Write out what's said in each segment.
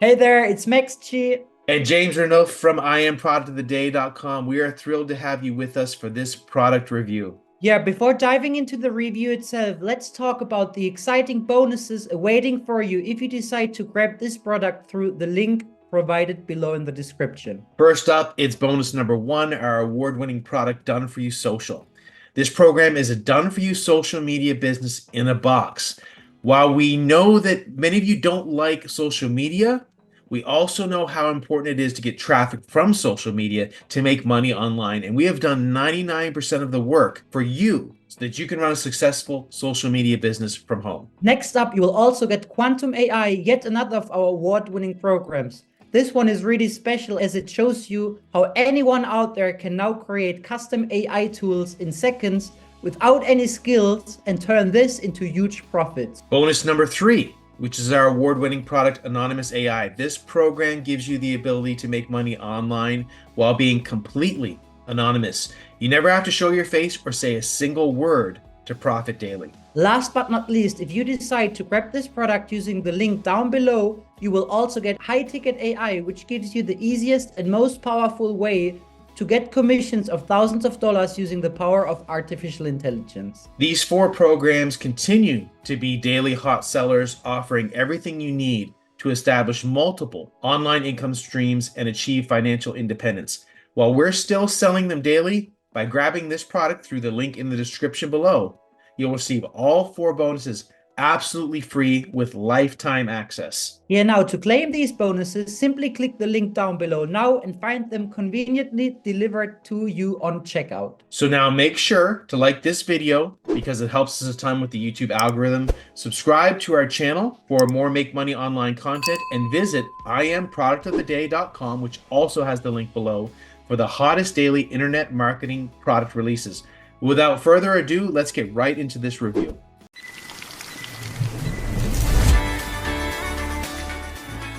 Hey there, it's Max G. And James Renault from IamProductOfTheDay.com. We are thrilled to have you with us for this product review. Yeah, before diving into the review itself, let's talk about the exciting bonuses awaiting for you if you decide to grab this product through the link provided below in the description. First up, it's bonus number one, our award-winning product, Done For You Social. This program is a done-for-you social media business in a box. While we know that many of you don't like social media, we also know how important it is to get traffic from social media to make money online. And we have done 99% of the work for you so that you can run a successful social media business from home. Next up, you will also get Quantum AI, yet another of our award-winning programs. This one is really special as it shows you how anyone out there can now create custom AI tools in seconds without any skills and turn this into huge profits. Bonus number three, which is our award-winning product, Anonymous AI. This program gives you the ability to make money online while being completely anonymous. You never have to show your face or say a single word to profit daily. Last but not least, if you decide to grab this product using the link down below, you will also get High Ticket AI, which gives you the easiest and most powerful way to get commissions of thousands of dollars using the power of artificial intelligence. These four programs continue to be daily hot sellers, offering everything you need to establish multiple online income streams and achieve financial independence. While we're still selling them daily, by grabbing this product through the link in the description below, you'll receive all four bonuses absolutely free with lifetime access. Yeah, now to claim these bonuses, simply click the link down below now and find them conveniently delivered to you on checkout. So now make sure to like this video because it helps us a ton with the YouTube algorithm. Subscribe to our channel for more Make Money Online content and visit IamProductOfTheDay.com, which also has the link below, for the hottest daily internet marketing product releases. Without further ado, let's get right into this review.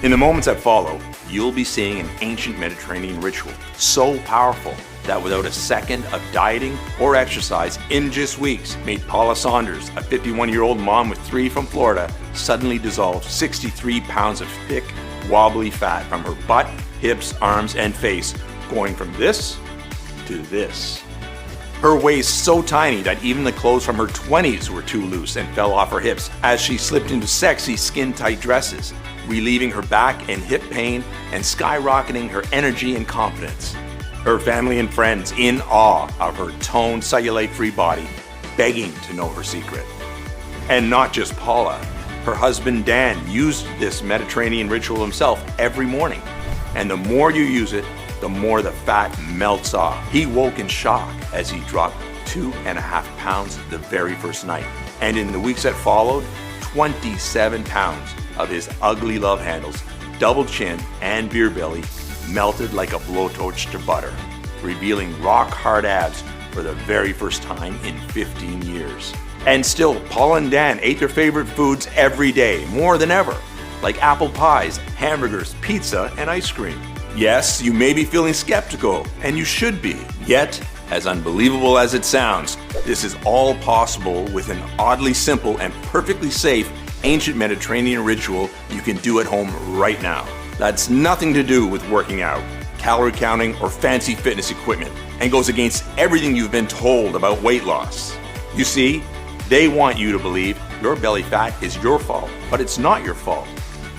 In the moments that follow, you'll be seeing an ancient Mediterranean ritual so powerful that without a second of dieting or exercise in just weeks, made Paula Saunders, a 51-year-old mom with 3 from Florida, suddenly dissolve 63 pounds of thick, wobbly fat from her butt, hips, arms, and face, going from this to this. Her waist so tiny that even the clothes from her 20s were too loose and fell off her hips as she slipped into sexy skin-tight dresses, relieving her back and hip pain and skyrocketing her energy and confidence. Her family and friends in awe of her toned, cellulite-free body, begging to know her secret. And not just Paula. Her husband Dan used this Mediterranean ritual himself every morning. And the more you use it, the more the fat melts off. He woke in shock as he dropped 2.5 pounds the very first night. And in the weeks that followed, 27 pounds of his ugly love handles, double chin, and beer belly melted like a blowtorch to butter, revealing rock hard abs for the very first time in 15 years. And still, Paul and Dan ate their favorite foods every day, more than ever, like apple pies, hamburgers, pizza, and ice cream. Yes, you may be feeling skeptical, and you should be. Yet, as unbelievable as it sounds, this is all possible with an oddly simple and perfectly safe ancient Mediterranean ritual you can do at home right now. That's nothing to do with working out, calorie counting, or fancy fitness equipment, and goes against everything you've been told about weight loss. You see, they want you to believe your belly fat is your fault, but it's not your fault.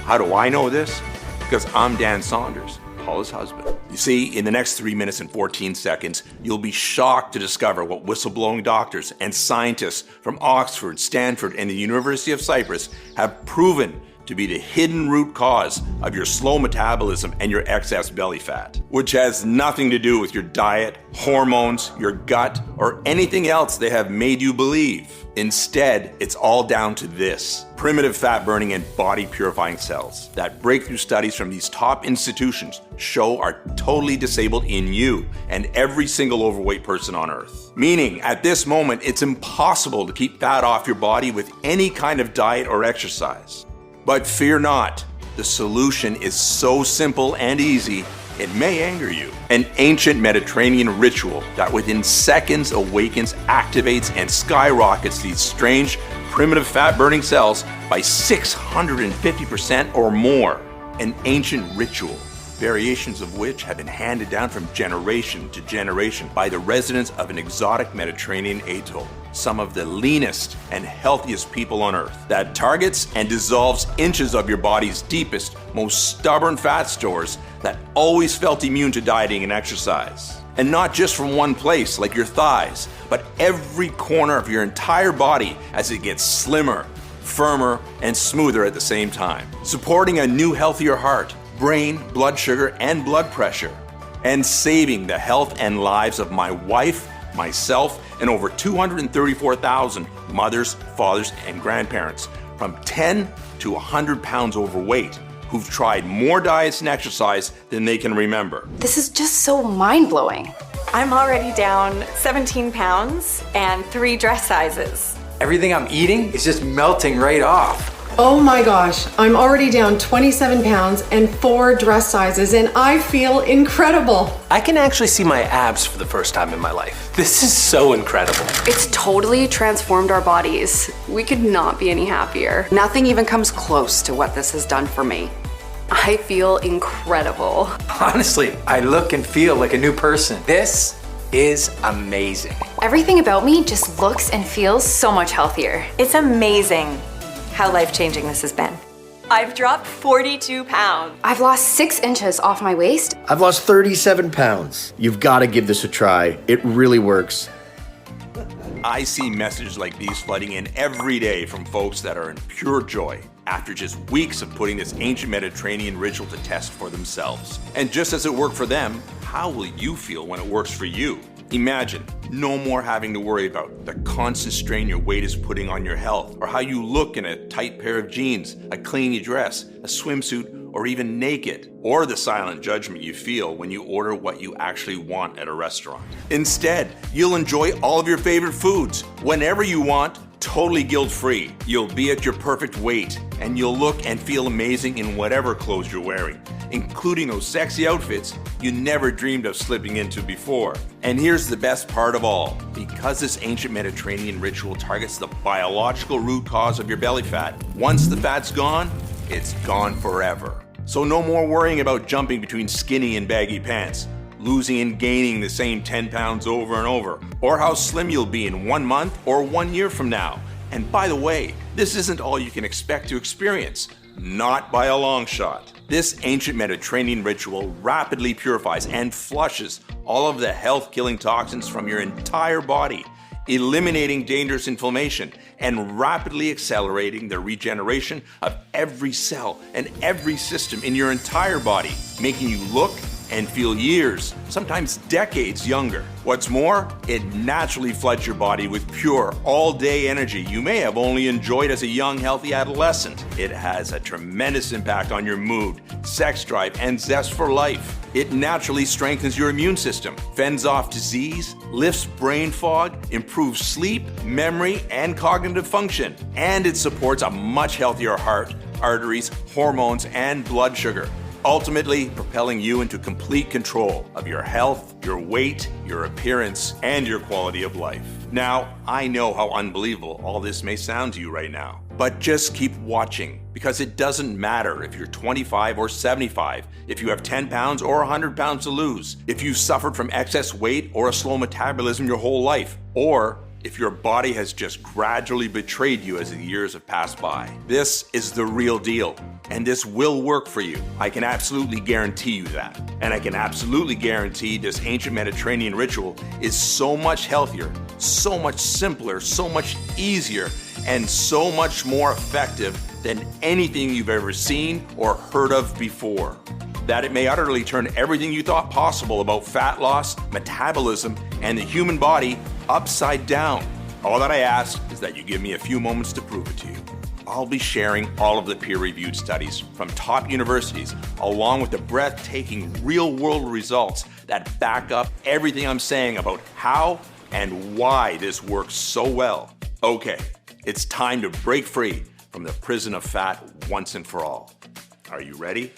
How do I know this? Because I'm Dan Saunders, Paula's husband. You see, in the next 3 minutes and 14 seconds, you'll be shocked to discover what whistleblowing doctors and scientists from Oxford, Stanford, and the University of Cyprus have proven to be the hidden root cause of your slow metabolism and your excess belly fat, which has nothing to do with your diet, hormones, your gut, or anything else they have made you believe. Instead, it's all down to this: primitive fat burning and body purifying cells that breakthrough studies from these top institutions show are totally disabled in you and every single overweight person on earth. Meaning, at this moment, it's impossible to keep fat off your body with any kind of diet or exercise. But fear not, the solution is so simple and easy, it may anger you. An ancient Mediterranean ritual that within seconds awakens, activates, and skyrockets these strange, primitive fat-burning cells by 650% or more. an ancient ritual, variations of which have been handed down from generation to generation by the residents of an exotic Mediterranean atoll, some of the leanest and healthiest people on earth, that targets and dissolves inches of your body's deepest, most stubborn fat stores that always felt immune to dieting and exercise. And not just from one place like your thighs, but every corner of your entire body as it gets slimmer, firmer, and smoother at the same time, supporting a new, healthier heart, brain, blood sugar, and blood pressure, and saving the health and lives of my wife, myself, and over 234,000 mothers, fathers, and grandparents from 10 to 100 pounds overweight who've tried more diets and exercise than they can remember. This is just so mind-blowing. I'm already down 17 pounds and 3 dress sizes. Everything I'm eating is just melting right off. Oh my gosh, I'm already down 27 pounds and 4 dress sizes, and I feel incredible. I can actually see my abs for the first time in my life. This is so incredible. It's totally transformed our bodies. We could not be any happier. Nothing even comes close to what this has done for me. I feel incredible. Honestly, I look and feel like a new person. This is amazing. Everything about me just looks and feels so much healthier. It's amazing how life-changing this has been. I've dropped 42 pounds. I've lost 6 inches off my waist. I've lost 37 pounds. You've got to give this a try. It really works. I see messages like these flooding in every day from folks that are in pure joy after just weeks of putting this ancient Mediterranean ritual to test for themselves. And just as it worked for them, how will you feel when it works for you? Imagine no more having to worry about the constant strain your weight is putting on your health, or how you look in a tight pair of jeans, a clean dress, a swimsuit, or even naked, or the silent judgment you feel when you order what you actually want at a restaurant. Instead, you'll enjoy all of your favorite foods whenever you want, totally guilt-free. You'll be at your perfect weight, and you'll look and feel amazing in whatever clothes you're wearing, including those sexy outfits you never dreamed of slipping into before. And here's the best part of all. Because this ancient Mediterranean ritual targets the biological root cause of your belly fat, once the fat's gone, it's gone forever. So no more worrying about jumping between skinny and baggy pants, losing and gaining the same 10 pounds over and over, or how slim you'll be in 1 month or 1 year from now. And by the way, this isn't all you can expect to experience. Not by a long shot. This ancient Mediterranean ritual rapidly purifies and flushes all of the health-killing toxins from your entire body, eliminating dangerous inflammation and rapidly accelerating the regeneration of every cell and every system in your entire body, making you look and feel years, sometimes decades younger. What's more, it naturally floods your body with pure, all-day energy you may have only enjoyed as a young, healthy adolescent. It has a tremendous impact on your mood, sex drive, and zest for life. It naturally strengthens your immune system, fends off disease, lifts brain fog, improves sleep, memory, and cognitive function. And it supports a much healthier heart, arteries, hormones, and blood sugar, ultimately propelling you into complete control of your health, your weight, your appearance, and your quality of life. Now, I know how unbelievable all this may sound to you right now, but just keep watching, because it doesn't matter if you're 25 or 75, if you have 10 pounds or 100 pounds to lose, if you've suffered from excess weight or a slow metabolism your whole life, or if your body has just gradually betrayed you as the years have passed by. This is the real deal, and this will work for you. I can absolutely guarantee you that. And I can absolutely guarantee this ancient Mediterranean ritual is so much healthier, so much simpler, so much easier, and so much more effective than anything you've ever seen or heard of before. That it may utterly turn everything you thought possible about fat loss, metabolism, and the human body upside down. All that I ask is that you give me a few moments to prove it to you. I'll be sharing all of the peer-reviewed studies from top universities, along with the breathtaking real-world results that back up everything I'm saying about how and why this works so well. Okay, it's time to break free from the prison of fat once and for all. Are you ready?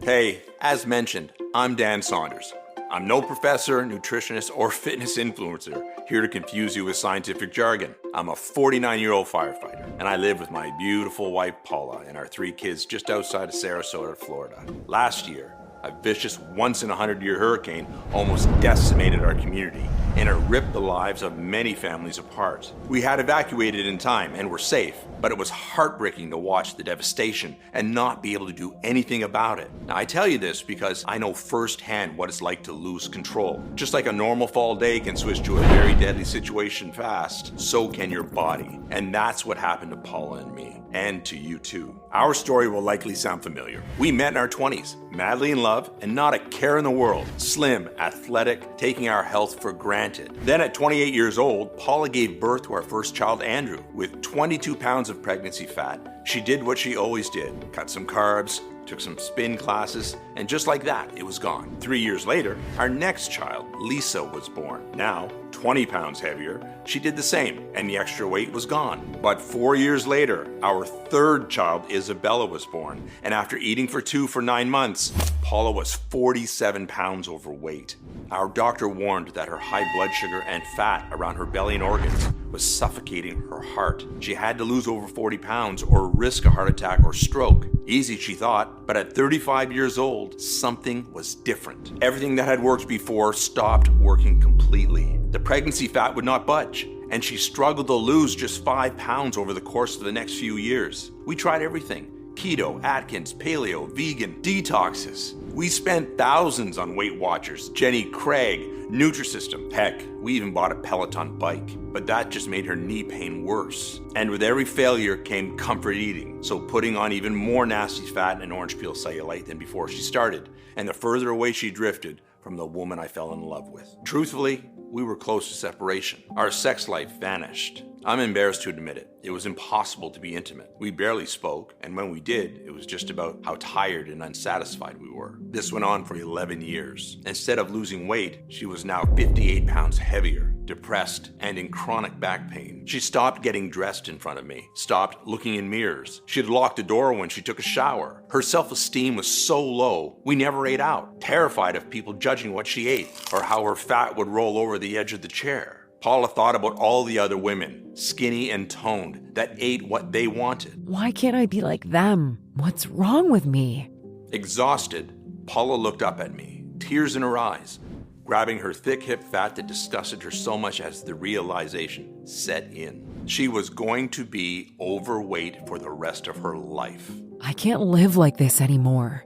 Hey, as mentioned, I'm Dan Saunders. I'm no professor, nutritionist, or fitness influencer. here to confuse you with scientific jargon. I'm a 49-year-old firefighter, and I live with my beautiful wife Paula and our 3 kids just outside of Sarasota, Florida. Last year, a vicious once-in-a-100-year hurricane almost decimated our community, and it ripped the lives of many families apart. We had evacuated in time and were safe, but it was heartbreaking to watch the devastation and not be able to do anything about it. Now, I tell you this because I know firsthand what it's like to lose control. Just like a normal fall day can switch to a very deadly situation fast, so can your body. And that's what happened to Paula and me, and to you too. Our story will likely sound familiar. We met in our 20s, madly in love, and not a care in the world. Slim, athletic, taking our health for granted. Then at 28 years old, Paula gave birth to our first child, Andrew, with 22 pounds of pregnancy fat. She did what she always did, cut some carbs, took some spin classes, and just like that, it was gone. 3 years later, our next child, Lisa, was born. Now, 20 pounds heavier, she did the same, and the extra weight was gone. But 4 years later, our third child, Isabella, was born, and after eating for 2 for 9 months, Paula was 47 pounds overweight. Our doctor warned that her high blood sugar and fat around her belly and organs was suffocating her heart. She had to lose over 40 pounds or risk a heart attack or stroke. Easy, she thought, but at 35 years old, something was different. Everything that had worked before stopped working completely. The pregnancy fat would not budge, and she struggled to lose just 5 pounds over the course of the next few years. We tried everything. Keto, Atkins, paleo, vegan, detoxes. We spent thousands on Weight Watchers, Jenny Craig, Nutrisystem. Heck, we even bought a Peloton bike. But that just made her knee pain worse. And with every failure came comfort eating, so putting on even more nasty fat and orange peel cellulite than before she started. And the further away she drifted from the woman I fell in love with. Truthfully, we were close to separation. Our sex life vanished. I'm embarrassed to admit it. It was impossible to be intimate. We barely spoke, and when we did, it was just about how tired and unsatisfied we were. This went on for 11 years. Instead of losing weight, she was now 58 pounds heavier, depressed, and in chronic back pain. She stopped getting dressed in front of me, stopped looking in mirrors. She'd lock the door when she took a shower. Her self-esteem was so low, we never ate out, terrified of people judging what she ate or how her fat would roll over the edge of the chair. Paula thought about all the other women, skinny and toned, that ate what they wanted. Why can't I be like them? What's wrong with me? Exhausted, Paula looked up at me, tears in her eyes, grabbing her thick hip fat that disgusted her so much as the realization set in. She was going to be overweight for the rest of her life. I can't live like this anymore.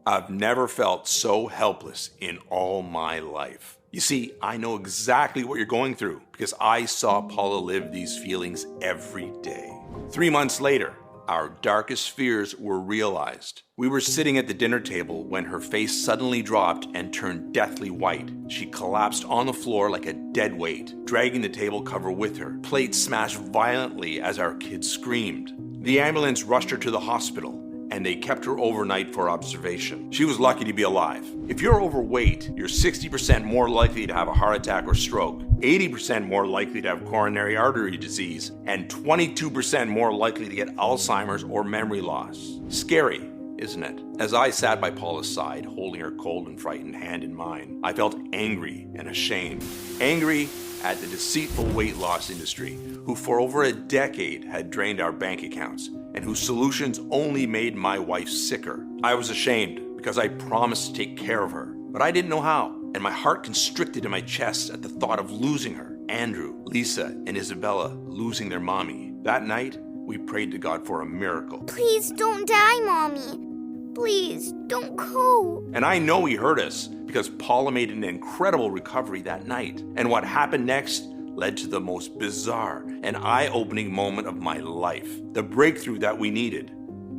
I've never felt so helpless in all my life. You see, I know exactly what you're going through because I saw Paula live these feelings every day. 3 months later, our darkest fears were realized. We were sitting at the dinner table when her face suddenly dropped and turned deathly white. She collapsed on the floor like a dead weight, dragging the table cover with her. Plates smashed violently as our kids screamed. The ambulance rushed her to the hospital, and they kept her overnight for observation. She was lucky to be alive. If you're overweight, you're 60% more likely to have a heart attack or stroke, 80% more likely to have coronary artery disease, and 22% more likely to get Alzheimer's or memory loss. Scary, isn't it? As I sat by Paula's side, holding her cold and frightened hand in mine, I felt angry and ashamed. Angry at the deceitful weight loss industry, who for over a decade had drained our bank accounts, and whose solutions only made my wife sicker. I was ashamed because I promised to take care of her, but I didn't know how, and my heart constricted in my chest at the thought of losing her. Andrew, Lisa, and Isabella losing their mommy. That night, we prayed to God for a miracle. Please don't die, Mommy. Please, don't go. And I know he heard us because Paula made an incredible recovery that night. And what happened next led to the most bizarre and eye-opening moment of my life. The breakthrough that we needed.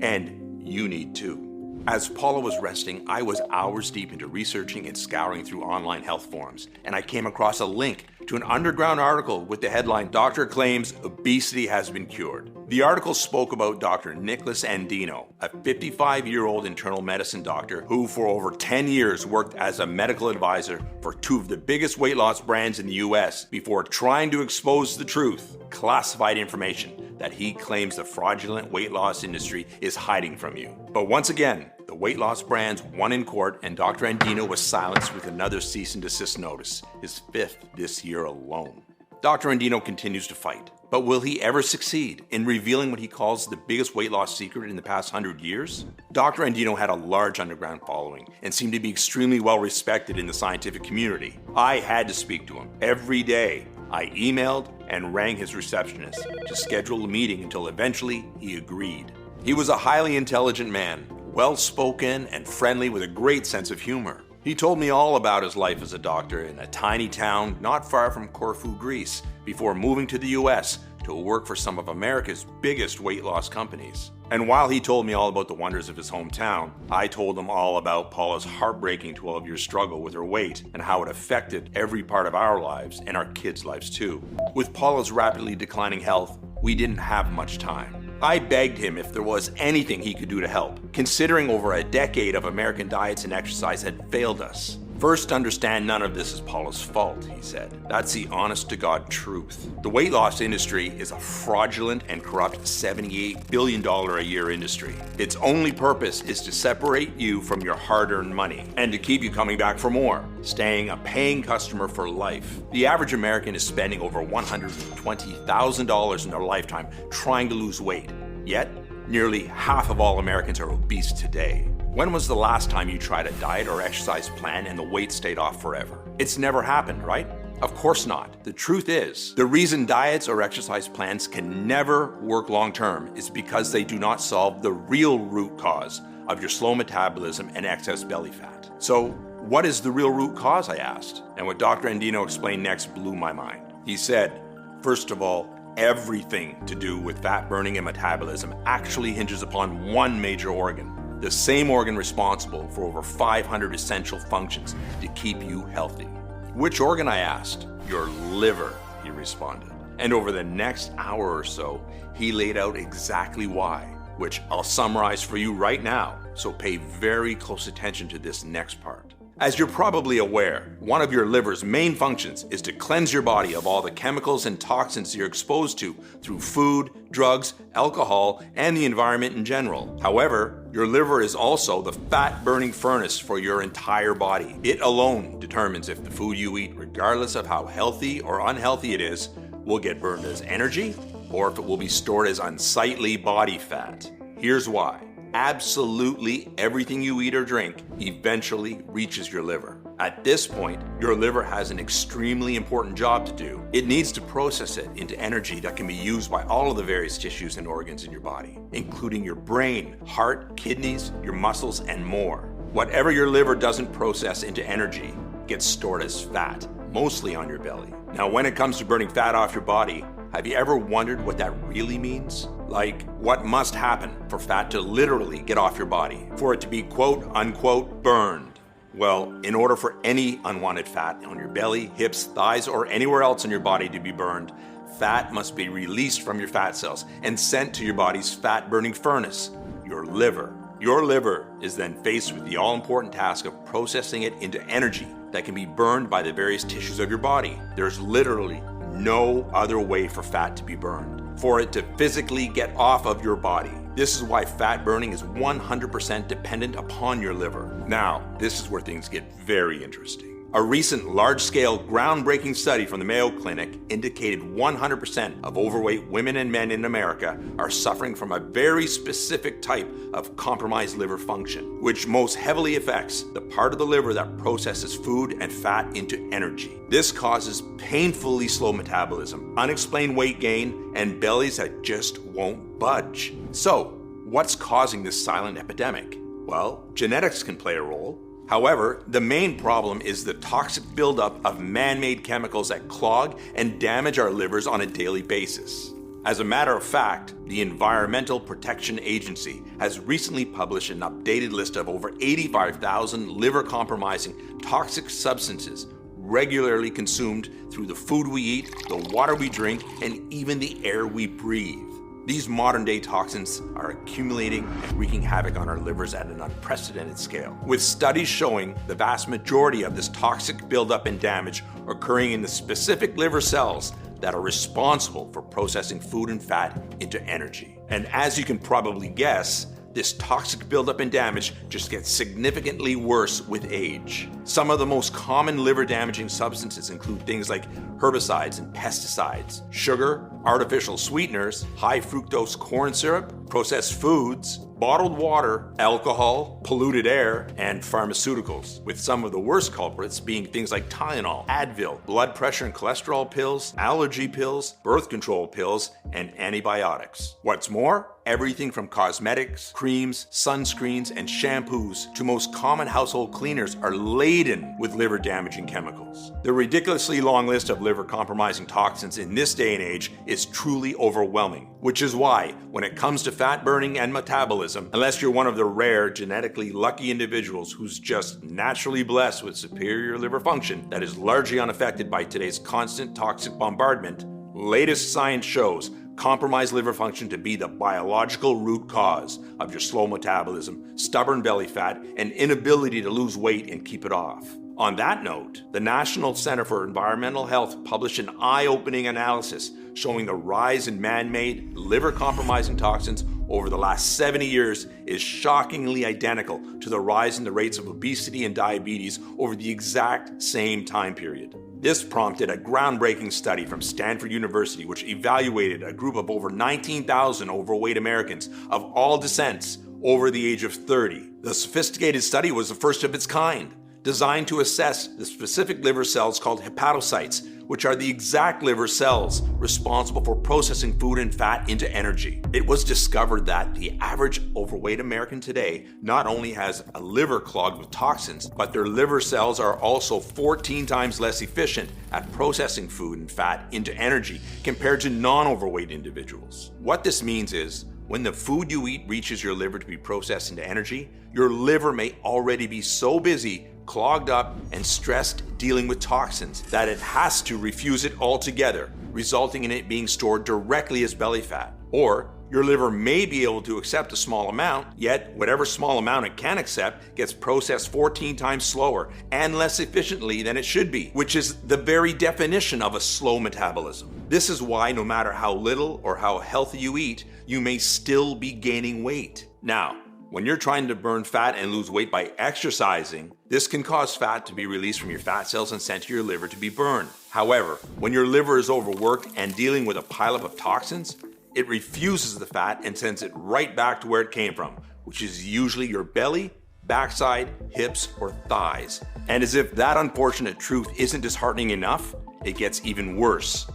And you need too. As Paula was resting, I was hours deep into researching and scouring through online health forums, and I came across a link to an underground article with the headline, "Doctor Claims Obesity Has Been Cured." The article spoke about Dr. Nicholas Andino, a 55-year-old internal medicine doctor who for over 10 years worked as a medical advisor for 2 of the biggest weight loss brands in the US before trying to expose the truth, classified information that he claims the fraudulent weight loss industry is hiding from you. But once again, the weight loss brands won in court, and Dr. Andino was silenced with another cease and desist notice, his 5th this year alone. Dr. Andino continues to fight, but will he ever succeed in revealing what he calls the biggest weight loss secret in the past 100 years? Dr. Andino had a large underground following and seemed to be extremely well respected in the scientific community. I had to speak to him every day. I emailed and rang his receptionist to schedule a meeting until eventually he agreed. He was a highly intelligent man, well-spoken and friendly with a great sense of humor. He told me all about his life as a doctor in a tiny town not far from Corfu, Greece, before moving to the US to work for some of America's biggest weight loss companies. And while he told me all about the wonders of his hometown, I told him all about Paula's heartbreaking 12-year struggle with her weight and how it affected every part of our lives and our kids' lives too. With Paula's rapidly declining health, we didn't have much time. I begged him if there was anything he could do to help, considering over a decade of American diets and exercise had failed us. First, understand none of this is Paula's fault, he said. That's the honest-to-God truth. The weight loss industry is a fraudulent and corrupt $78 billion a year industry. Its only purpose is to separate you from your hard-earned money and to keep you coming back for more, staying a paying customer for life. The average American is spending over $120,000 in their lifetime trying to lose weight, yet nearly half of all Americans are obese today. When was the last time you tried a diet or exercise plan and the weight stayed off forever? It's never happened, right? Of course not. The truth is, the reason diets or exercise plans can never work long-term is because they do not solve the real root cause of your slow metabolism and excess belly fat. So, what is the real root cause, I asked? And what Dr. Andino explained next blew my mind. He said, first of all, everything to do with fat burning and metabolism actually hinges upon one major organ. The same organ responsible for over 500 essential functions to keep you healthy. Which organ, I asked? Your liver, he responded. And over the next hour or so, he laid out exactly why, which I'll summarize for you right now, so pay very close attention to this next part. As you're probably aware, one of your liver's main functions is to cleanse your body of all the chemicals and toxins you're exposed to through food, drugs, alcohol, and the environment in general. However, your liver is also the fat-burning furnace for your entire body. It alone determines if the food you eat, regardless of how healthy or unhealthy it is, will get burned as energy or if it will be stored as unsightly body fat. Here's why. Absolutely everything you eat or drink eventually reaches your liver. At this point, your liver has an extremely important job to do. It needs to process it into energy that can be used by all of the various tissues and organs in your body, including your brain, heart, kidneys, your muscles, and more. Whatever your liver doesn't process into energy gets stored as fat, mostly on your belly. Now, when it comes to burning fat off your body, have you ever wondered what that really means? Like, what must happen for fat to literally get off your body, for it to be quote unquote burned? Well, in order for any unwanted fat on your belly, hips, thighs, or anywhere else in your body to be burned, fat must be released from your fat cells and sent to your body's fat-burning furnace, your liver. Your liver is then faced with the all-important task of processing it into energy that can be burned by the various tissues of your body. There's literally no other way for fat to be burned, for it to physically get off of your body. This is why fat burning is 100% dependent upon your liver. Now, this is where things get very interesting. A recent large-scale, groundbreaking study from the Mayo Clinic indicated 100% of overweight women and men in America are suffering from a very specific type of compromised liver function, which most heavily affects the part of the liver that processes food and fat into energy. This causes painfully slow metabolism, unexplained weight gain, and bellies that just won't budge. So, what's causing this silent epidemic? Well, genetics can play a role. However, the main problem is the toxic buildup of man-made chemicals that clog and damage our livers on a daily basis. As a matter of fact, the Environmental Protection Agency has recently published an updated list of over 85,000 liver-compromising toxic substances regularly consumed through the food we eat, the water we drink, and even the air we breathe. These modern-day toxins are accumulating and wreaking havoc on our livers at an unprecedented scale, with studies showing the vast majority of this toxic buildup and damage occurring in the specific liver cells that are responsible for processing food and fat into energy. And as you can probably guess, This toxic buildup and damage just gets significantly worse with age. Some of the most common liver-damaging substances include things like herbicides and pesticides, sugar, artificial sweeteners, high fructose corn syrup, processed foods, bottled water, alcohol, polluted air, and pharmaceuticals, with some of the worst culprits being things like Tylenol, Advil, blood pressure and cholesterol pills, allergy pills, birth control pills, and antibiotics. What's more, everything from cosmetics, creams, sunscreens, and shampoos to most common household cleaners are laden with liver-damaging chemicals. The ridiculously long list of liver-compromising toxins in this day and age is truly overwhelming, which is why, when it comes to fat burning and metabolism, unless you're one of the rare genetically lucky individuals who's just naturally blessed with superior liver function that is largely unaffected by today's constant toxic bombardment, latest science shows compromised liver function to be the biological root cause of your slow metabolism, stubborn belly fat, and inability to lose weight and keep it off. On that note, the National Center for Environmental Health published an eye-opening analysis showing the rise in man-made liver-compromising toxins over the last 70 years is shockingly identical to the rise in the rates of obesity and diabetes over the exact same time period. This prompted a groundbreaking study from Stanford University, which evaluated a group of over 19,000 overweight Americans of all descents over the age of 30. The sophisticated study was the first of its kind, designed to assess the specific liver cells called hepatocytes, which are the exact liver cells responsible for processing food and fat into energy. It was discovered that the average overweight American today not only has a liver clogged with toxins, but their liver cells are also 14 times less efficient at processing food and fat into energy compared to non-overweight individuals. What this means is, when the food you eat reaches your liver to be processed into energy, your liver may already be so busy, clogged up, and stressed dealing with toxins that it has to refuse it altogether, resulting in it being stored directly as belly fat. Or your liver may be able to accept a small amount, yet whatever small amount it can accept gets processed 14 times slower and less efficiently than it should be, which is the very definition of a slow metabolism. This is why no matter how little or how healthy you eat, you may still be gaining weight. Now, when you're trying to burn fat and lose weight by exercising, this can cause fat to be released from your fat cells and sent to your liver to be burned. However, when your liver is overworked and dealing with a pileup of toxins, it refuses the fat and sends it right back to where it came from, which is usually your belly, backside, hips, or thighs. And as if that unfortunate truth isn't disheartening enough, it gets even worse.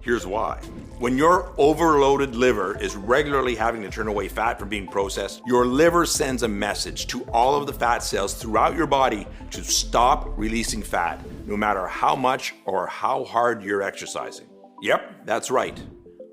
Here's why. When your overloaded liver is regularly having to turn away fat from being processed, your liver sends a message to all of the fat cells throughout your body to stop releasing fat, no matter how much or how hard you're exercising. Yep, that's right.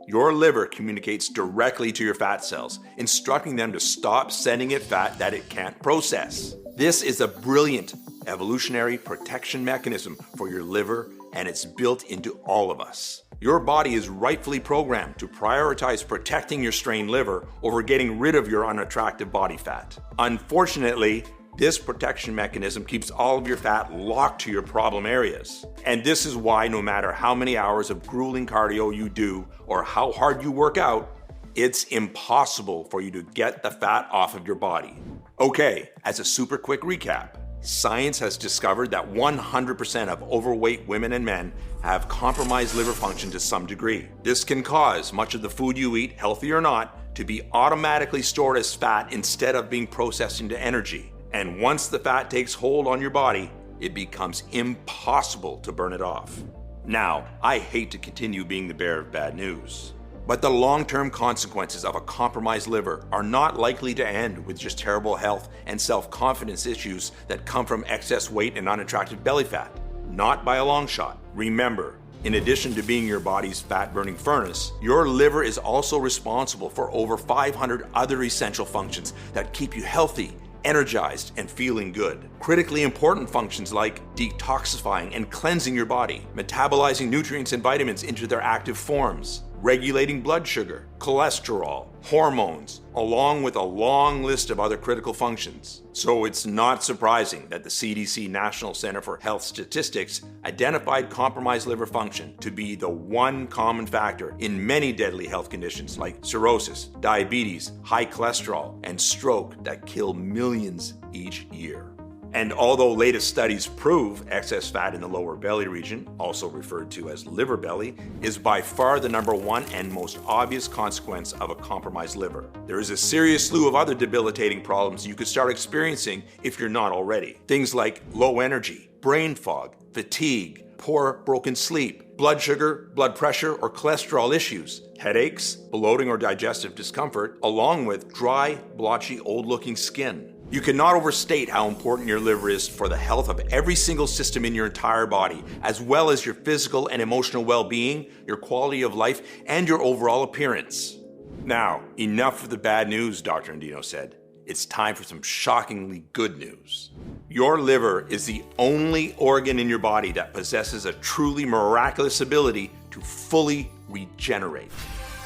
Your liver communicates directly to your fat cells, instructing them to stop sending it fat that it can't process. This is a brilliant evolutionary protection mechanism for your liver, and it's built into all of us. Your body is rightfully programmed to prioritize protecting your strained liver over getting rid of your unattractive body fat. Unfortunately, this protection mechanism keeps all of your fat locked to your problem areas. And this is why no matter how many hours of grueling cardio you do or how hard you work out, it's impossible for you to get the fat off of your body. Okay, as a super quick recap, science has discovered that 100% of overweight women and men have compromised liver function to some degree. This can cause much of the food you eat, healthy or not, to be automatically stored as fat instead of being processed into energy. And once the fat takes hold on your body, it becomes impossible to burn it off. Now, I hate to continue being the bearer of bad news, but the long-term consequences of a compromised liver are not likely to end with just terrible health and self-confidence issues that come from excess weight and unattractive belly fat. Not by a long shot. Remember, in addition to being your body's fat-burning furnace, your liver is also responsible for over 500 other essential functions that keep you healthy, energized, and feeling good. Critically important functions like detoxifying and cleansing your body, metabolizing nutrients and vitamins into their active forms, regulating blood sugar, cholesterol, hormones, along with a long list of other critical functions. So it's not surprising that the CDC National Center for Health Statistics identified compromised liver function to be the one common factor in many deadly health conditions like cirrhosis, diabetes, high cholesterol, and stroke that kill millions each year. And although latest studies prove excess fat in the lower belly region, also referred to as liver belly, is by far the number one and most obvious consequence of a compromised liver, there is a serious slew of other debilitating problems you could start experiencing if you're not already. Things like low energy, brain fog, fatigue, poor broken sleep, blood sugar, blood pressure, or cholesterol issues, headaches, bloating or digestive discomfort, along with dry, blotchy, old-looking skin. You cannot overstate how important your liver is for the health of every single system in your entire body, as well as your physical and emotional well-being, your quality of life, and your overall appearance. Now, enough of the bad news, Dr. Andino said. It's time for some shockingly good news. Your liver is the only organ in your body that possesses a truly miraculous ability to fully regenerate.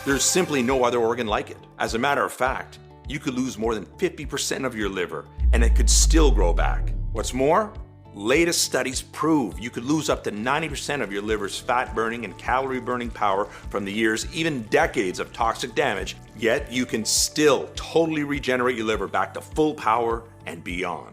There's simply no other organ like it. As a matter of fact, you could lose more than 50% of your liver and it could still grow back. What's more, latest studies prove you could lose up to 90% of your liver's fat-burning and calorie-burning power from the years, even decades of toxic damage, yet you can still totally regenerate your liver back to full power and beyond.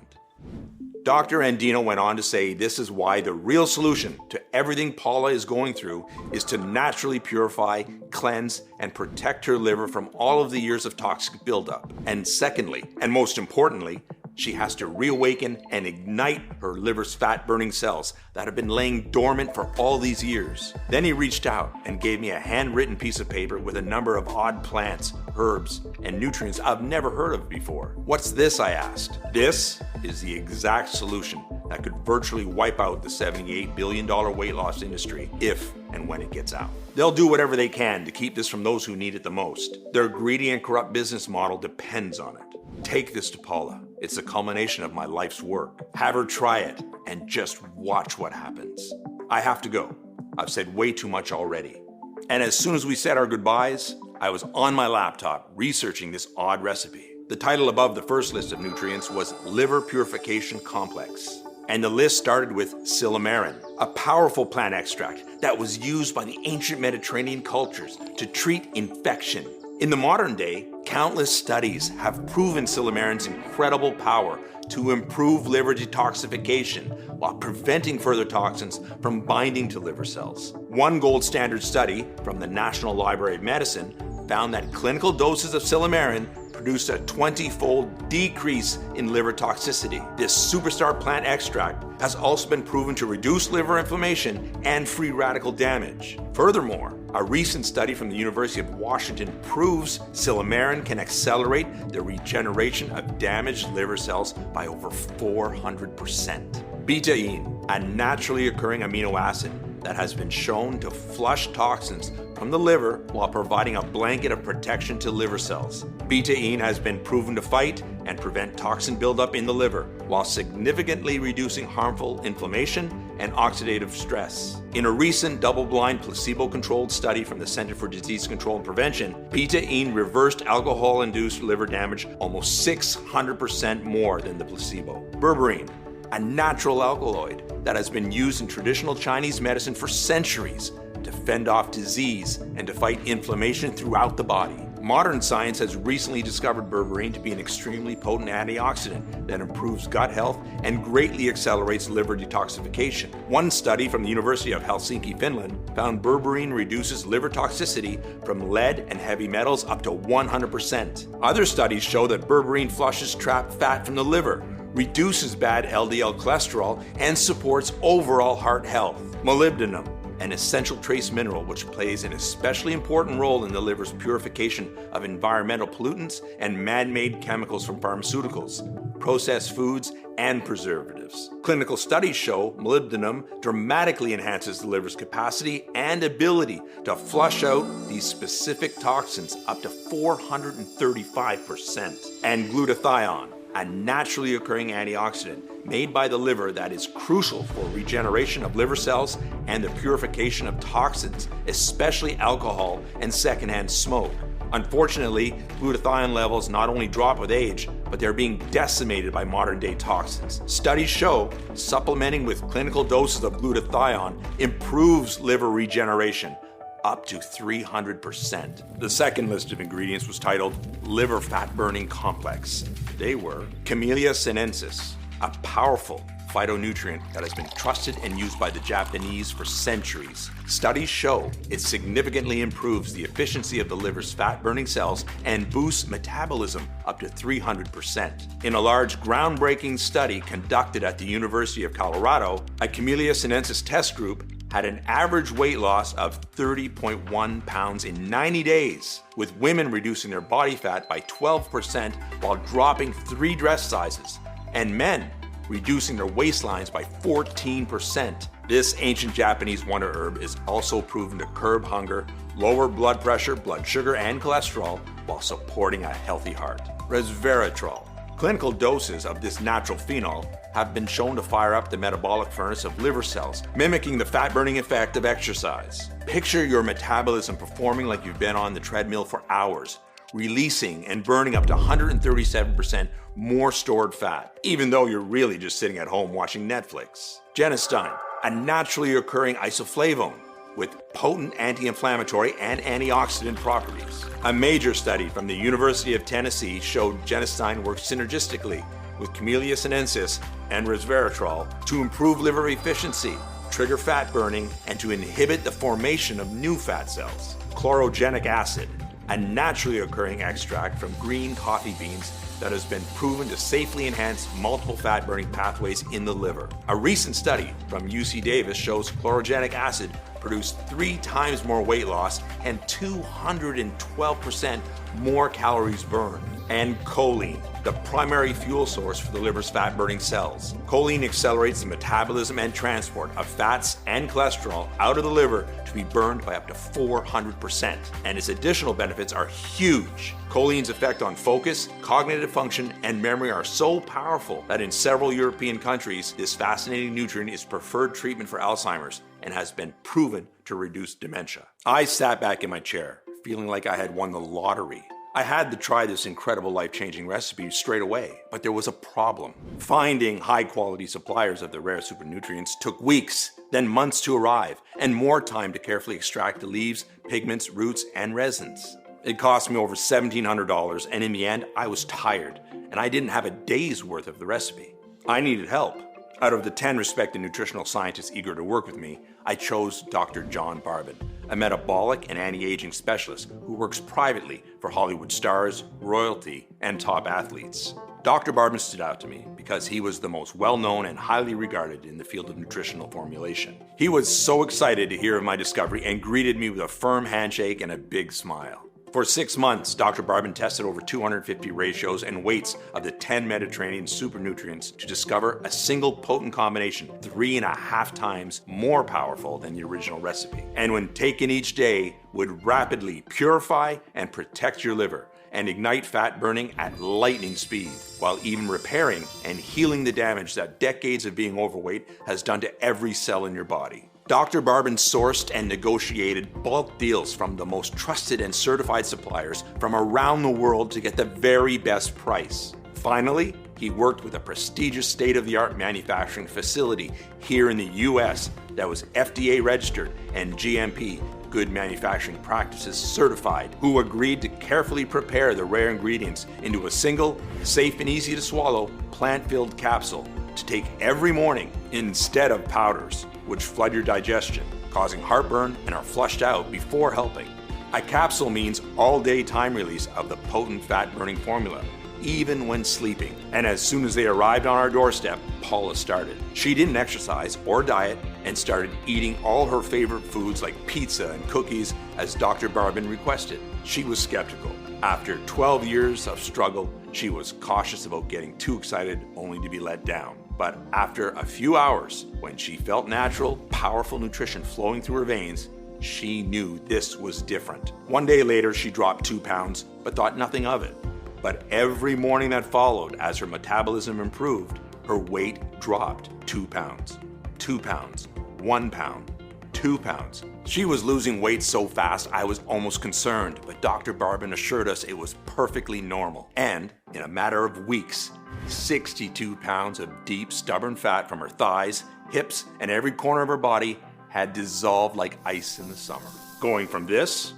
Dr. Andino went on to say this is why the real solution to everything Paula is going through is to naturally purify, cleanse, and protect her liver from all of the years of toxic buildup. And secondly, and most importantly, she has to reawaken and ignite her liver's fat-burning cells that have been laying dormant for all these years. Then he reached out and gave me a handwritten piece of paper with a number of odd plants, herbs, and nutrients I've never heard of before. What's this, I asked. This is the exact solution that could virtually wipe out the $78 billion weight loss industry if and when it gets out. They'll do whatever they can to keep this from those who need it the most. Their greedy and corrupt business model depends on it. Take this to Paula. It's the culmination of my life's work. Have her try it and just watch what happens. I have to go. I've said way too much already. And as soon as we said our goodbyes, I was on my laptop researching this odd recipe. The title above the first list of nutrients was Liver Purification Complex. And the list started with silymarin, a powerful plant extract that was used by the ancient Mediterranean cultures to treat infection. In the modern day, countless studies have proven silymarin's incredible power to improve liver detoxification while preventing further toxins from binding to liver cells. One gold standard study from the National Library of Medicine found that clinical doses of silymarin produced a 20-fold decrease in liver toxicity. This superstar plant extract has also been proven to reduce liver inflammation and free radical damage. Furthermore, a recent study from the University of Washington proves silymarin can accelerate the regeneration of damaged liver cells by over 400%. Betaine, a naturally occurring amino acid that has been shown to flush toxins from the liver while providing a blanket of protection to liver cells. Betaine has been proven to fight and prevent toxin buildup in the liver while significantly reducing harmful inflammation and oxidative stress. In a recent double-blind placebo-controlled study from the Center for Disease Control and Prevention, betaine reversed alcohol-induced liver damage almost 600% more than the placebo. Berberine, a natural alkaloid that has been used in traditional Chinese medicine for centuries to fend off disease and to fight inflammation throughout the body. Modern science has recently discovered berberine to be an extremely potent antioxidant that improves gut health and greatly accelerates liver detoxification. One study from the University of Helsinki, Finland, found berberine reduces liver toxicity from lead and heavy metals up to 100%. Other studies show that berberine flushes trapped fat from the liver, reduces bad LDL cholesterol, and supports overall heart health. Molybdenum, an essential trace mineral which plays an especially important role in the liver's purification of environmental pollutants and man-made chemicals from pharmaceuticals, processed foods, and preservatives. Clinical studies show molybdenum dramatically enhances the liver's capacity and ability to flush out these specific toxins up to 435%. And glutathione, a naturally occurring antioxidant made by the liver that is crucial for regeneration of liver cells and the purification of toxins, especially alcohol and secondhand smoke. Unfortunately, glutathione levels not only drop with age, but they're being decimated by modern-day toxins. Studies show supplementing with clinical doses of glutathione improves liver regeneration up to 300%. The second list of ingredients was titled Liver Fat Burning Complex. They were Camellia sinensis, a powerful phytonutrient that has been trusted and used by the Japanese for centuries. Studies show it significantly improves the efficiency of the liver's fat-burning cells and boosts metabolism up to 300%. In a large, groundbreaking study conducted at the University of Colorado, a Camellia sinensis test group had an average weight loss of 30.1 pounds in 90 days, with women reducing their body fat by 12% while dropping 3 dress sizes, and men reducing their waistlines by 14%. This ancient Japanese wonder herb is also proven to curb hunger, lower blood pressure, blood sugar, and cholesterol while supporting a healthy heart. Resveratrol. Clinical doses of this natural phenol have been shown to fire up the metabolic furnace of liver cells, mimicking the fat-burning effect of exercise. Picture your metabolism performing like you've been on the treadmill for hours, releasing and burning up to 137% more stored fat, even though you're really just sitting at home watching Netflix. Genistein, a naturally occurring isoflavone with potent anti-inflammatory and antioxidant properties. A major study from the University of Tennessee showed genistein works synergistically with Camellia sinensis and resveratrol to improve liver efficiency, trigger fat burning, and to inhibit the formation of new fat cells. Chlorogenic acid, a naturally occurring extract from green coffee beans that has been proven to safely enhance multiple fat-burning pathways in the liver. A recent study from UC Davis shows chlorogenic acid produced 3 times more weight loss and 212% more calories burned. And choline, the primary fuel source for the liver's fat-burning cells. Choline accelerates the metabolism and transport of fats and cholesterol out of the liver to be burned by up to 400%. And its additional benefits are huge. Choline's effect on focus, cognitive function, and memory are so powerful that in several European countries, this fascinating nutrient is preferred treatment for Alzheimer's and has been proven to reduce dementia. I sat back in my chair, feeling like I had won the lottery. I had to try this incredible life-changing recipe straight away, but there was a problem. Finding high-quality suppliers of the rare super nutrients took weeks, then months to arrive, and more time to carefully extract the leaves, pigments, roots, and resins. It cost me over $1,700, and in the end, I was tired, and I didn't have a day's worth of the recipe. I needed help. Out of the 10 respected nutritional scientists eager to work with me, I chose Dr. John Barbin, a metabolic and anti-aging specialist who works privately for Hollywood stars, royalty, and top athletes. Dr. Barbin stood out to me because he was the most well-known and highly regarded in the field of nutritional formulation. He was so excited to hear of my discovery and greeted me with a firm handshake and a big smile. For 6 months, Dr. Barbin tested over 250 ratios and weights of the 10 Mediterranean super nutrients to discover a single potent combination 3.5 times more powerful than the original recipe. And when taken each day, would rapidly purify and protect your liver and ignite fat burning at lightning speed, while even repairing and healing the damage that decades of being overweight has done to every cell in your body. Dr. Barbin sourced and negotiated bulk deals from the most trusted and certified suppliers from around the world to get the very best price. Finally, he worked with a prestigious state-of-the-art manufacturing facility here in the US that was FDA registered and GMP, Good Manufacturing Practices certified, who agreed to carefully prepare the rare ingredients into a single, safe and easy to swallow, plant-filled capsule to take every morning instead of powders, which flood your digestion, causing heartburn and are flushed out before helping. A capsule means all-day time release of the potent fat-burning formula, even when sleeping. And as soon as they arrived on our doorstep, Paula started. She didn't exercise or diet and started eating all her favorite foods like pizza and cookies as Dr. Barbin requested. She was skeptical. After 12 years of struggle, she was cautious about getting too excited only to be let down. But after a few hours, when she felt natural, powerful nutrition flowing through her veins, she knew this was different. One day later, she dropped 2 pounds, but thought nothing of it. But every morning that followed, as her metabolism improved, her weight dropped 2 pounds. 2 pounds. 1 pound. 2 pounds. She was losing weight so fast I was almost concerned, but Dr. Barbin assured us it was perfectly normal. And in a matter of weeks, 62 pounds of deep, stubborn fat from her thighs, hips, and every corner of her body had dissolved like ice in the summer. Going from this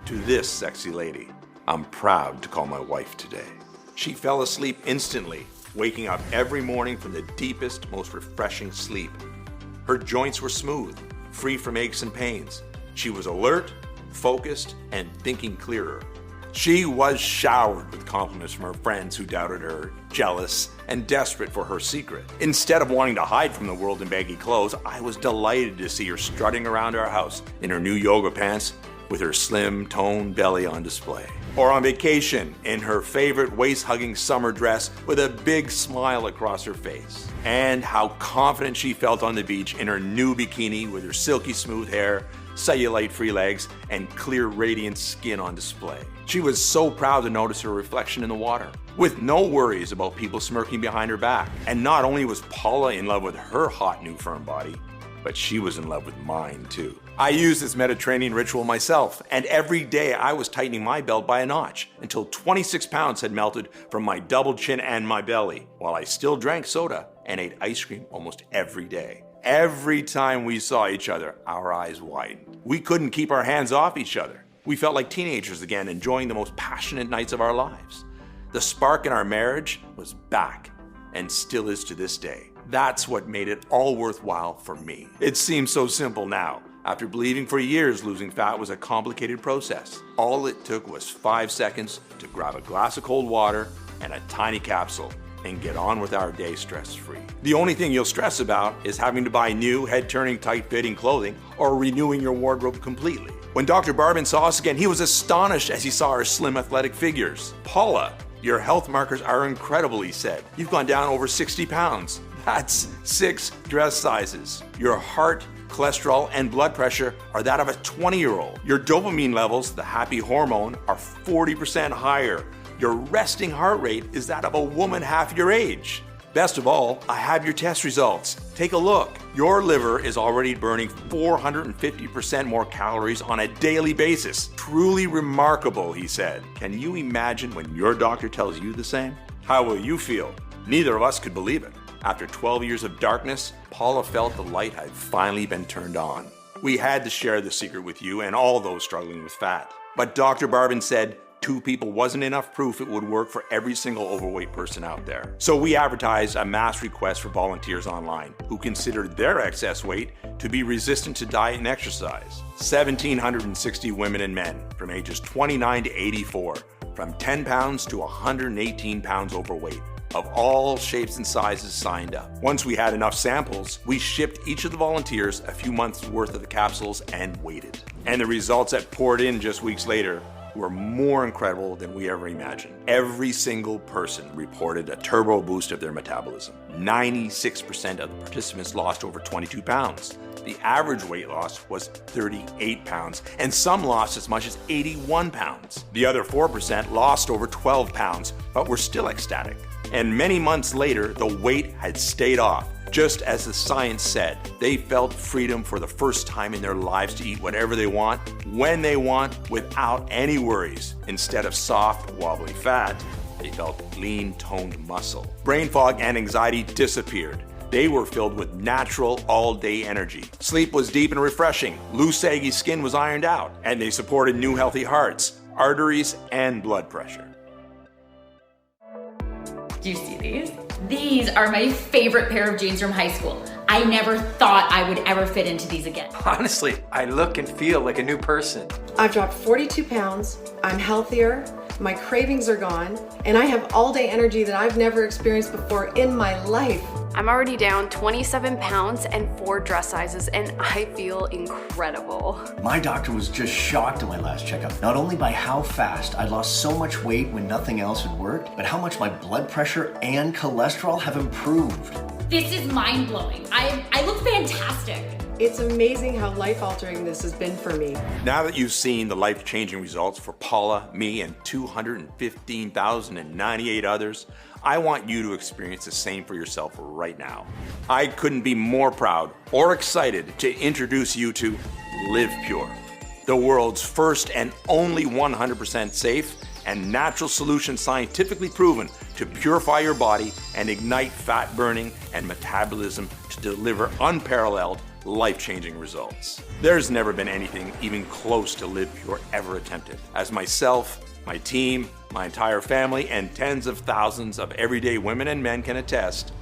to this sexy lady, I'm proud to call my wife today. She fell asleep instantly, waking up every morning from the deepest, most refreshing sleep. Her joints were smooth, free from aches and pains. She was alert, focused, and thinking clearer. She was showered with compliments from her friends who doubted her, jealous, and desperate for her secret. Instead of wanting to hide from the world in baggy clothes, I was delighted to see her strutting around our house in her new yoga pants with her slim, toned belly on display. Or on vacation in her favorite waist-hugging summer dress with a big smile across her face. And how confident she felt on the beach in her new bikini with her silky smooth hair, cellulite-free legs, and clear radiant skin on display. She was so proud to notice her reflection in the water, with no worries about people smirking behind her back. And not only was Paula in love with her hot new firm body, but she was in love with mine too. I used this meta-training ritual myself, and every day I was tightening my belt by a notch until 26 pounds had melted from my double chin and my belly, while I still drank soda and ate ice cream almost every day. Every time we saw each other, our eyes widened. We couldn't keep our hands off each other. We felt like teenagers again, enjoying the most passionate nights of our lives. The spark in our marriage was back, and still is to this day. That's what made it all worthwhile for me. It seems so simple now. After believing for years losing fat was a complicated process, all it took was 5 seconds to grab a glass of cold water and a tiny capsule and get on with our day stress-free. The only thing you'll stress about is having to buy new, head-turning, tight-fitting clothing or renewing your wardrobe completely. When Dr. Barbin saw us again, he was astonished as he saw our slim, athletic figures. Paula, your health markers are incredible, he said. You've gone down over 60 pounds. That's 6 dress sizes. Your heart, cholesterol, and blood pressure are that of a 20-year-old. Your dopamine levels, the happy hormone, are 40% higher. Your resting heart rate is that of a woman half your age. Best of all, I have your test results. Take a look. Your liver is already burning 450% more calories on a daily basis. Truly remarkable, he said. Can you imagine when your doctor tells you the same? How will you feel? Neither of us could believe it. After 12 years of darkness, Paula felt the light had finally been turned on. We had to share the secret with you and all those struggling with fat. But Dr. Barbin said 2 people wasn't enough proof it would work for every single overweight person out there. So we advertised a mass request for volunteers online who considered their excess weight to be resistant to diet and exercise. 1,760 women and men from ages 29 to 84, from 10 pounds to 118 pounds overweight, of all shapes and sizes signed up. Once we had enough samples, we shipped each of the volunteers a few months worth of the capsules and waited. And the results that poured in just weeks later were more incredible than we ever imagined. Every single person reported a turbo boost of their metabolism. 96% of the participants lost over 22 pounds. The average weight loss was 38 pounds, and some lost as much as 81 pounds. The other 4% lost over 12 pounds, but were still ecstatic. And many months later, the weight had stayed off. Just as the science said, they felt freedom for the first time in their lives to eat whatever they want, when they want, without any worries. Instead of soft, wobbly fat, they felt lean, toned muscle. Brain fog and anxiety disappeared. They were filled with natural, all-day energy. Sleep was deep and refreshing. Loose, saggy skin was ironed out. And they supported new, healthy hearts, arteries, and blood pressure. Do you see these? These are my favorite pair of jeans from high school. I never thought I would ever fit into these again. Honestly, I look and feel like a new person. I've dropped 42 pounds, I'm healthier, my cravings are gone, and I have all-day energy that I've never experienced before in my life. I'm already down 27 pounds and 4 dress sizes, and I feel incredible. My doctor was just shocked at my last checkup, not only by how fast I'd lost so much weight when nothing else had worked, but how much my blood pressure and cholesterol have improved. This is mind-blowing. I look fantastic. It's amazing how life-altering this has been for me. Now that you've seen the life-changing results for Paula, me, and 215,098 others, I want you to experience the same for yourself right now. I couldn't be more proud or excited to introduce you to Liv Pure, the world's first and only 100% safe and natural solution scientifically proven to purify your body and ignite fat burning and metabolism to deliver unparalleled, life-changing results. There's never been anything even close to Liv Pure ever attempted. As myself, my team, my entire family, and tens of thousands of everyday women and men can attest,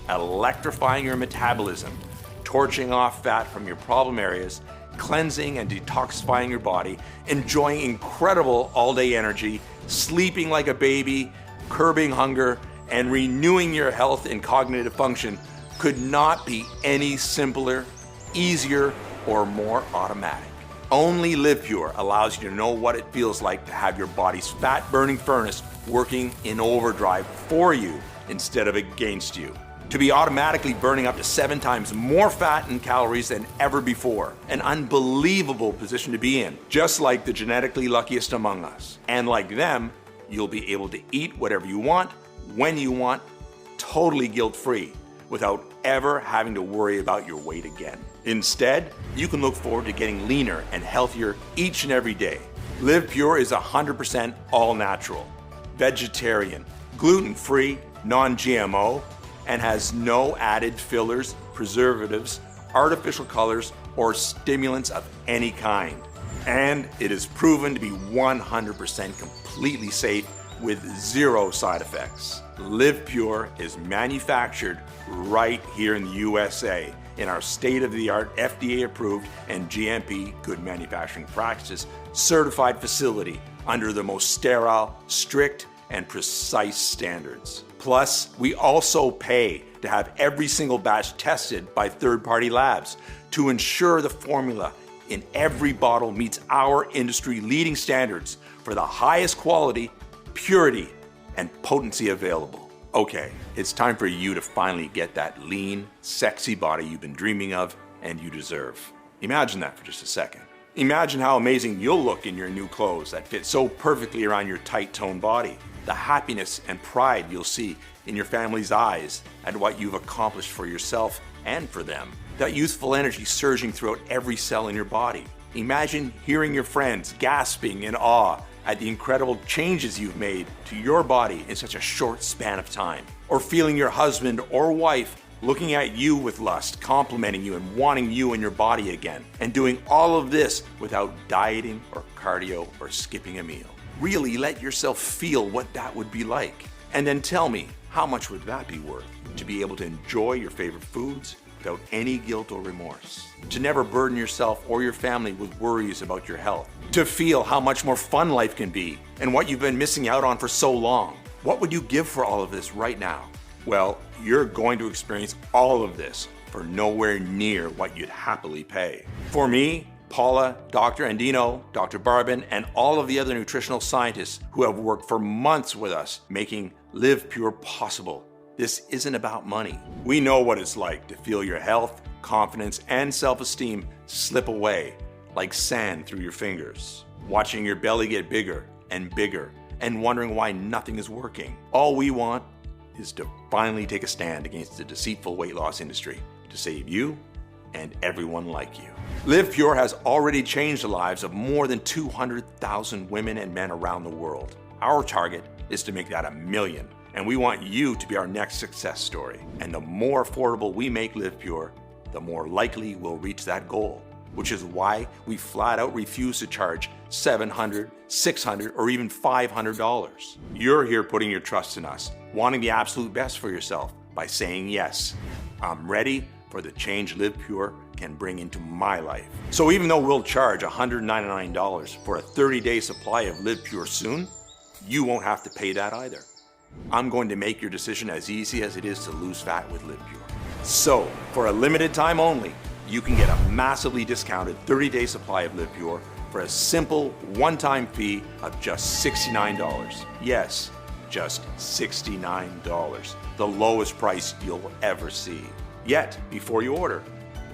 electrifying your metabolism, torching off fat from your problem areas, cleansing and detoxifying your body, enjoying incredible all-day energy, sleeping like a baby, curbing hunger, and renewing your health and cognitive function could not be any simpler, easier, or more automatic. Only Liv Pure allows you to know what it feels like to have your body's fat-burning furnace working in overdrive for you instead of against you. To be automatically burning up to 7 times more fat and calories than ever before. An unbelievable position to be in, just like the genetically luckiest among us. And like them, you'll be able to eat whatever you want, when you want, totally guilt-free, without ever having to worry about your weight again. Instead, you can look forward to getting leaner and healthier each and every day. Liv Pure is 100% all natural, vegetarian, gluten-free, non-GMO, and has no added fillers, preservatives, artificial colors, or stimulants of any kind. And it is proven to be 100% completely safe with 0 side effects. Liv Pure is manufactured right here in the USA in our state-of-the-art FDA-approved and GMP Good Manufacturing Practices certified facility under the most sterile, strict, and precise standards. Plus, we also pay to have every single batch tested by third-party labs to ensure the formula in every bottle meets our industry-leading standards for the highest quality, purity, and potency available. Okay, it's time for you to finally get that lean, sexy body you've been dreaming of and you deserve. Imagine that for just a second. Imagine how amazing you'll look in your new clothes that fit so perfectly around your tight-toned body. The happiness and pride you'll see in your family's eyes at what you've accomplished for yourself and for them. That youthful energy surging throughout every cell in your body. Imagine hearing your friends gasping in awe at the incredible changes you've made to your body in such a short span of time. Or feeling your husband or wife looking at you with lust, complimenting you and wanting you in your body again. And doing all of this without dieting or cardio or skipping a meal. Really let yourself feel what that would be like. And then tell me, how much would that be worth? To be able to enjoy your favorite foods without any guilt or remorse. To never burden yourself or your family with worries about your health. To feel how much more fun life can be and what you've been missing out on for so long. What would you give for all of this right now? Well, you're going to experience all of this for nowhere near what you'd happily pay. For me, Paula, Dr. Andino, Dr. Barbin, and all of the other nutritional scientists who have worked for months with us making Liv Pure possible. This isn't about money. We know what it's like to feel your health, confidence, and self-esteem slip away like sand through your fingers. Watching your belly get bigger and bigger and wondering why nothing is working. All we want is to finally take a stand against the deceitful weight loss industry to save you and everyone like you. Liv Pure has already changed the lives of more than 200,000 women and men around the world. Our target is to make that 1 million, and we want you to be our next success story. And the more affordable we make Liv Pure, the more likely we'll reach that goal, which is why we flat out refuse to charge $700, $600, or even $500. You're here putting your trust in us, wanting the absolute best for yourself by saying yes. I'm ready for the change Liv Pure can bring into my life. So even though we'll charge $199 for a 30-day supply of Liv Pure soon, you won't have to pay that either. I'm going to make your decision as easy as it is to lose fat with Liv Pure. So, for a limited time only, you can get a massively discounted 30-day supply of Liv Pure for a simple one-time fee of just $69. Yes, just $69. The lowest price you'll ever see. Yet, before you order,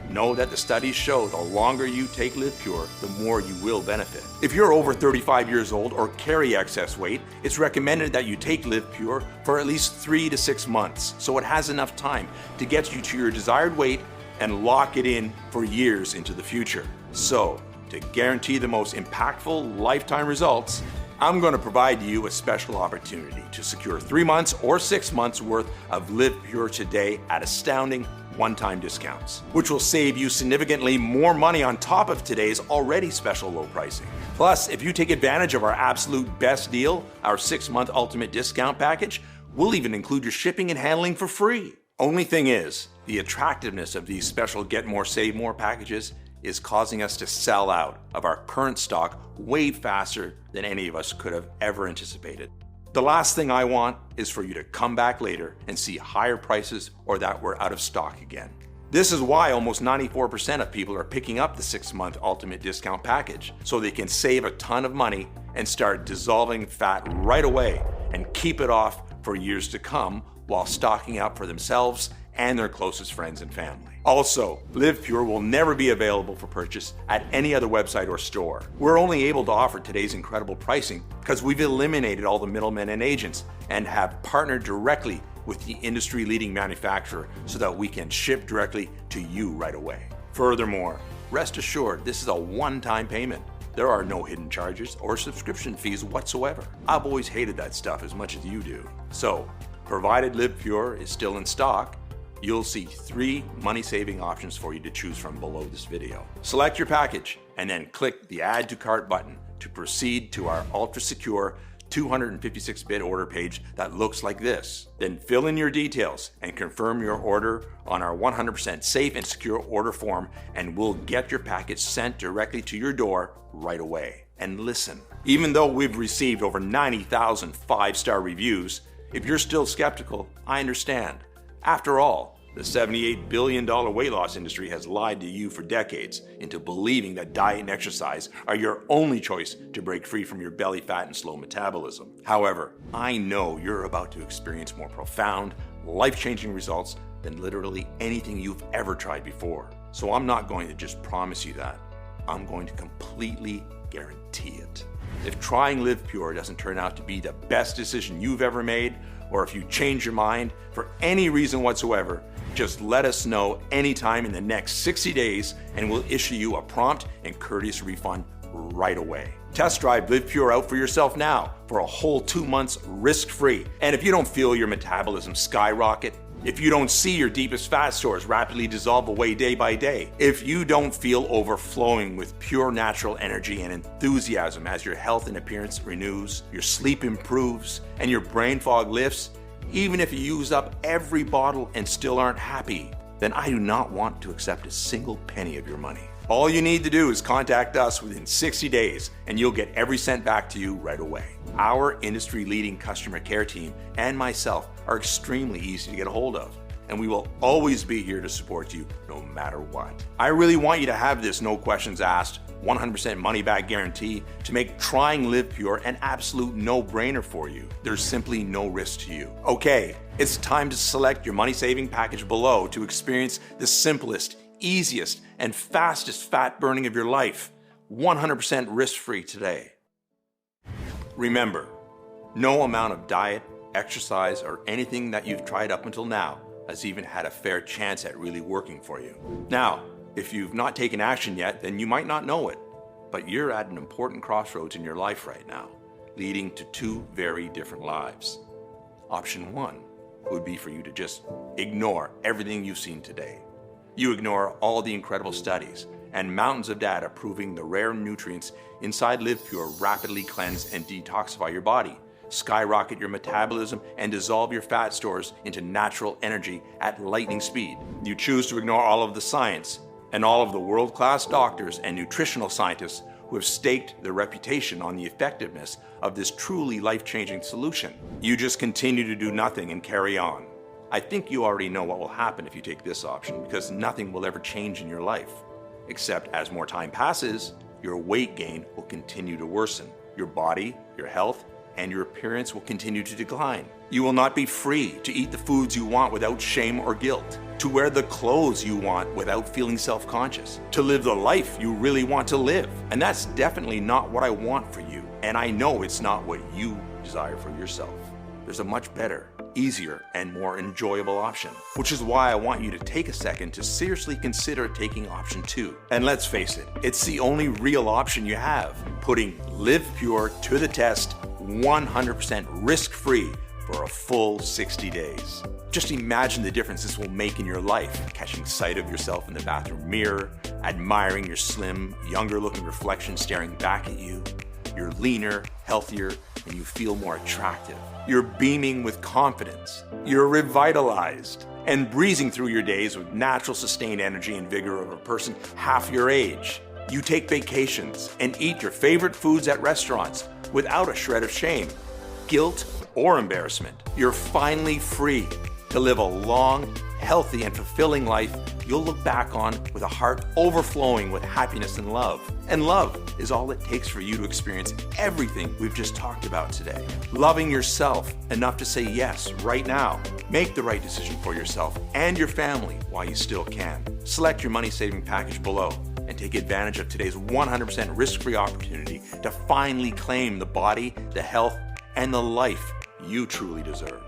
Know that the studies show the longer you take Liv Pure, the more you will benefit. If you're over 35 years old or carry excess weight, it's recommended that you take Liv Pure for at least 3 to 6 months, so it has enough time to get you to your desired weight and lock it in for years into the future. So, to guarantee the most impactful lifetime results, I'm going to provide you a special opportunity to secure 3 months or 6 months worth of Liv Pure today at astounding one-time discounts, which will save you significantly more money on top of today's already special low pricing. Plus, if you take advantage of our absolute best deal, our 6-month ultimate discount package, we'll even include your shipping and handling for free. Only thing is, the attractiveness of these special Get More, Save More packages is causing us to sell out of our current stock way faster than any of us could have ever anticipated. The last thing I want is for you to come back later and see higher prices or that we're out of stock again. This is why almost 94% of people are picking up the 6-month ultimate discount package, so they can save a ton of money and start dissolving fat right away and keep it off for years to come while stocking up for themselves and their closest friends and family. Also, Liv Pure will never be available for purchase at any other website or store. We're only able to offer today's incredible pricing because we've eliminated all the middlemen and agents and have partnered directly with the industry-leading manufacturer so that we can ship directly to you right away. Furthermore, rest assured this is a one-time payment. There are no hidden charges or subscription fees whatsoever. I've always hated that stuff as much as you do. So, provided Liv Pure is still in stock, you'll see 3 money-saving options for you to choose from below this video. Select your package and then click the Add to Cart button to proceed to our ultra-secure 256-bit order page that looks like this. Then fill in your details and confirm your order on our 100% safe and secure order form, and we'll get your package sent directly to your door right away. And listen, even though we've received over 90,000 5-star reviews, if you're still skeptical, I understand. After all, the $78 billion weight loss industry has lied to you for decades into believing that diet and exercise are your only choice to break free from your belly fat and slow metabolism. However, I know you're about to experience more profound, life-changing results than literally anything you've ever tried before. So I'm not going to just promise you that. I'm going to completely guarantee it. If trying Liv Pure doesn't turn out to be the best decision you've ever made, or if you change your mind for any reason whatsoever, just let us know anytime in the next 60 days and we'll issue you a prompt and courteous refund right away. Test drive Liv Pure out for yourself now for a whole 2 months risk-free. And if you don't feel your metabolism skyrocket, if you don't see your deepest fat stores rapidly dissolve away day by day, if you don't feel overflowing with pure natural energy and enthusiasm as your health and appearance renews, your sleep improves, and your brain fog lifts, even if you use up every bottle and still aren't happy, then I do not want to accept a single penny of your money. All you need to do is contact us within 60 days and you'll get every cent back to you right away. Our industry-leading customer care team and myself are extremely easy to get a hold of, and we will always be here to support you no matter what. I really want you to have this no questions asked, 100% money-back guarantee to make trying Liv Pure an absolute no-brainer for you. There's simply no risk to you. Okay, it's time to select your money-saving package below to experience the simplest, easiest, and fastest fat burning of your life, 100% risk-free today. Remember, no amount of diet, exercise, or anything that you've tried up until now has even had a fair chance at really working for you. Now, if you've not taken action yet, then you might not know it, but you're at an important crossroads in your life right now, leading to 2 very different lives. Option 1 would be for you to just ignore everything you've seen today. You ignore all the incredible studies and mountains of data proving the rare nutrients inside Liv Pure rapidly cleanse and detoxify your body, skyrocket your metabolism, and dissolve your fat stores into natural energy at lightning speed. You choose to ignore all of the science and all of the world-class doctors and nutritional scientists who have staked their reputation on the effectiveness of this truly life-changing solution. You just continue to do nothing and carry on. I think you already know what will happen if you take this option, because nothing will ever change in your life. Except as more time passes, your weight gain will continue to worsen. Your body, your health, and your appearance will continue to decline. You will not be free to eat the foods you want without shame or guilt, to wear the clothes you want without feeling self-conscious, to live the life you really want to live. And that's definitely not what I want for you. And I know it's not what you desire for yourself. There's a much better, easier, and more enjoyable option, which is why I want you to take a second to seriously consider taking option 2. And let's face it, it's the only real option you have, putting Liv Pure to the test 100% risk-free for a full 60 days. Just imagine the difference this will make in your life, catching sight of yourself in the bathroom mirror, admiring your slim, younger-looking reflection staring back at you. You're leaner, healthier, and you feel more attractive. You're beaming with confidence. You're revitalized and breezing through your days with natural sustained energy and vigor of a person half your age. You take vacations and eat your favorite foods at restaurants without a shred of shame, guilt, or embarrassment. You're finally free to live a long, healthy, and fulfilling life you'll look back on with a heart overflowing with happiness and love. And love is all it takes for you to experience everything we've just talked about today. Loving yourself enough to say yes right now. Make the right decision for yourself and your family while you still can. Select your money-saving package below and take advantage of today's 100% risk-free opportunity to finally claim the body, the health, and the life you truly deserve.